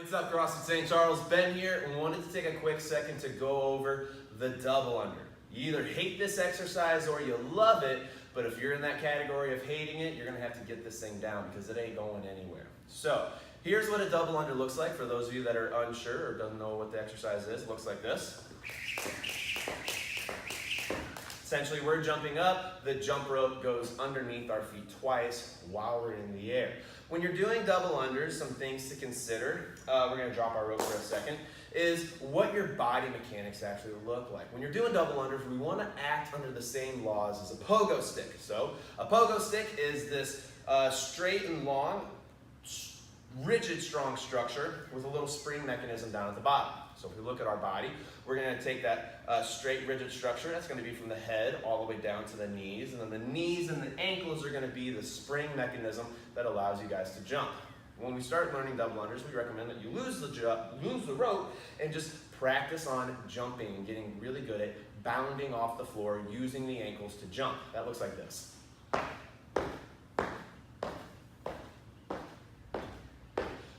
What's up, CrossFit St. Charles? Ben here, and wanted to take a quick second to go over the double under. You either hate this exercise or you love it, but if you're in that category of hating it, you're gonna have to get this thing down because it ain't going anywhere. So, here's what a double under looks like for those of you that are unsure or don't know what the exercise is. It looks like this. Essentially, we're jumping up, the jump rope goes underneath our feet twice while we're in the air. When you're doing double unders, some things to consider, we're gonna drop our rope for a second, is what your body mechanics actually look like. When you're doing double unders, we wanna act under the same laws as a pogo stick. So, a pogo stick is this straight and long, rigid, strong structure with a little spring mechanism down at the bottom. So if we look at our body, we're going to take that straight, rigid structure. That's going to be from the head all the way down to the knees. And then the knees and the ankles are going to be the spring mechanism that allows you guys to jump. When we start learning double unders, we recommend that you lose the rope and just practice on jumping and getting really good at bounding off the floor using the ankles to jump. That looks like this.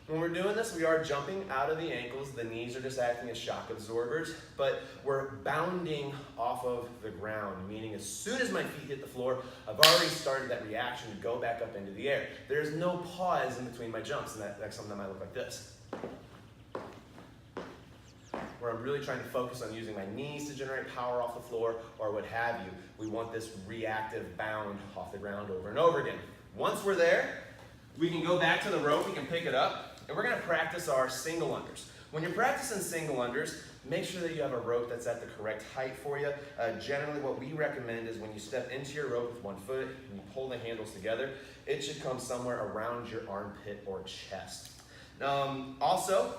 When we're doing this, we are jumping out of the ankles. The knees are just acting as shock absorbers, but we're bounding off of the ground, meaning as soon as my feet hit the floor, I've already started that reaction to go back up into the air. There's no pause in between my jumps, and that's something that might look like this, where I'm really trying to focus on using my knees to generate power off the floor, or what have you. We want this reactive bound off the ground over and over again. Once we're there, we can go back to the rope, we can pick it up, and we're going to practice our single unders. When you're practicing single unders, make sure that you have a rope that's at the correct height for you. Generally, what we recommend is when you step into your rope with one foot and you pull the handles together, it should come somewhere around your armpit or chest. Also,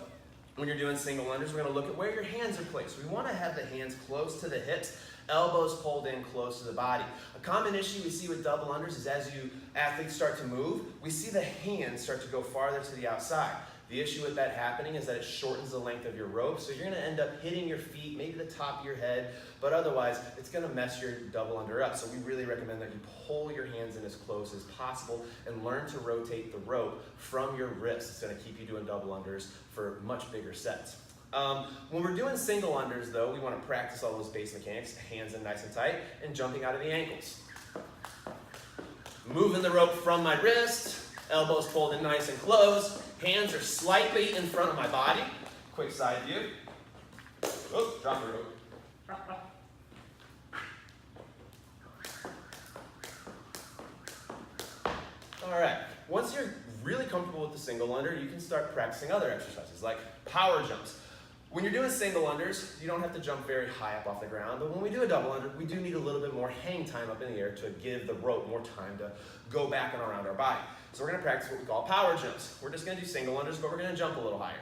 when you're doing single unders, we're going to look at where your hands are placed. We want to have the hands close to the hips, elbows pulled in close to the body. A common issue we see with double unders is as you athletes start to move, we see the hands start to go farther to the outside. The issue with that happening is that it shortens the length of your rope, so you're going to end up hitting your feet, maybe the top of your head, but otherwise it's going to mess your double under up. So we really recommend that you pull your hands in as close as possible and learn to rotate the rope from your wrist. It's going to keep you doing double unders for much bigger sets. When we're doing single unders, though, we want to practice all those base mechanics, hands in nice and tight, and jumping out of the ankles. Moving the rope from my wrist, elbows pulled in nice and close, hands are slightly in front of my body. Quick side view. Oops, drop the rope. All right, once you're really comfortable with the single under, you can start practicing other exercises like power jumps. When you're doing single unders, you don't have to jump very high up off the ground, but when we do a double under, we do need a little bit more hang time up in the air to give the rope more time to go back and around our body. So we're going to practice what we call power jumps. We're just going to do single unders, but we're going to jump a little higher.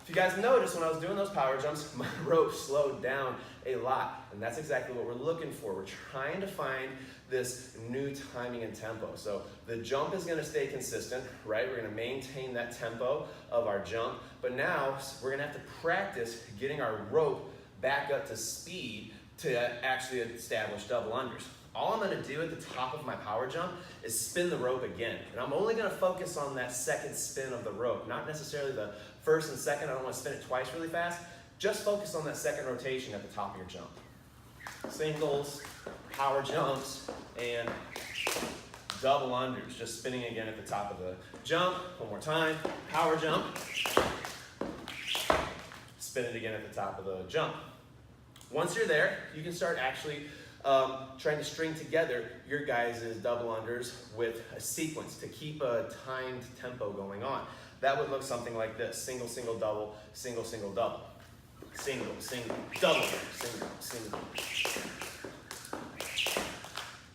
If you guys noticed, when I was doing those power jumps, my rope slowed down a lot, and that's exactly what we're looking for. We're trying to find this new timing and tempo. So the jump is going to stay consistent, right? We're going to maintain that tempo of our jump, but now we're going to have to practice getting our rope back up to speed to actually establish double unders. All I'm going to do at the top of my power jump is spin the rope again. And I'm only going to focus on that second spin of the rope, not necessarily the first and second. I don't want to spin it twice really fast. Just focus on that second rotation at the top of your jump. Singles, power jumps, and double unders. Just spinning again at the top of the jump. One more time. Power jump. Spin it again at the top of the jump. Once you're there, you can start actually trying to string together your guys' double unders with a sequence to keep a timed tempo going on. That would look something like this. Single, single, double, single, single, double. Single, single, double, single, single.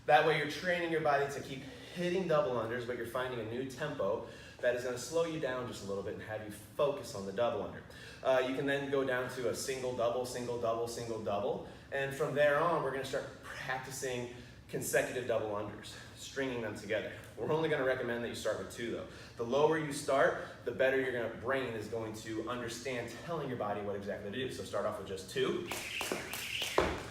That way you're training your body to keep hitting double unders, but you're finding a new tempo that is going to slow you down just a little bit and have you focus on the double under. You can then go down to a single, double, single, double, single, double. And from there on, we're going to start practicing consecutive double unders, stringing them together. We're only going to recommend that you start with 2, though. The lower you start, the better your brain is going to understand telling your body what exactly to do. So start off with just 2.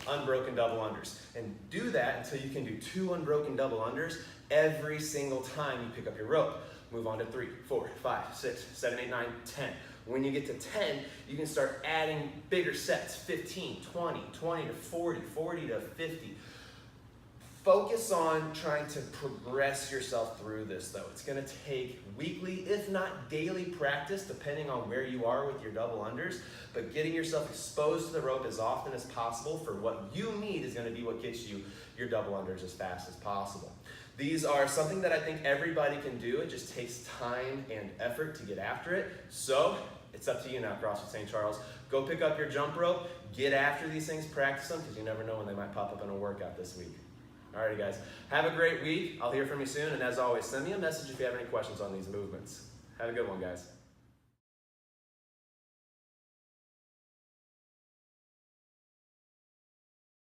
unbroken double unders. And do that until you can do 2 unbroken double unders every single time you pick up your rope. Move on to 3, 4, 5, 6, 7, 8, 9, 10. When you get to 10, you can start adding bigger sets, 15, 20, 20 to 40, 40 to 50. Focus on trying to progress yourself through this though. It's gonna take weekly, if not daily practice, depending on where you are with your double unders, but getting yourself exposed to the rope as often as possible for what you need is gonna be what gets you your double unders as fast as possible. These are something that I think everybody can do. It just takes time and effort to get after it. So it's up to you now, CrossFit St. Charles. Go pick up your jump rope, get after these things, practice them, because you never know when they might pop up in a workout this week. Alrighty guys, have a great week. I'll hear from you soon, and as always, send me a message if you have any questions on these movements. Have a good one, guys.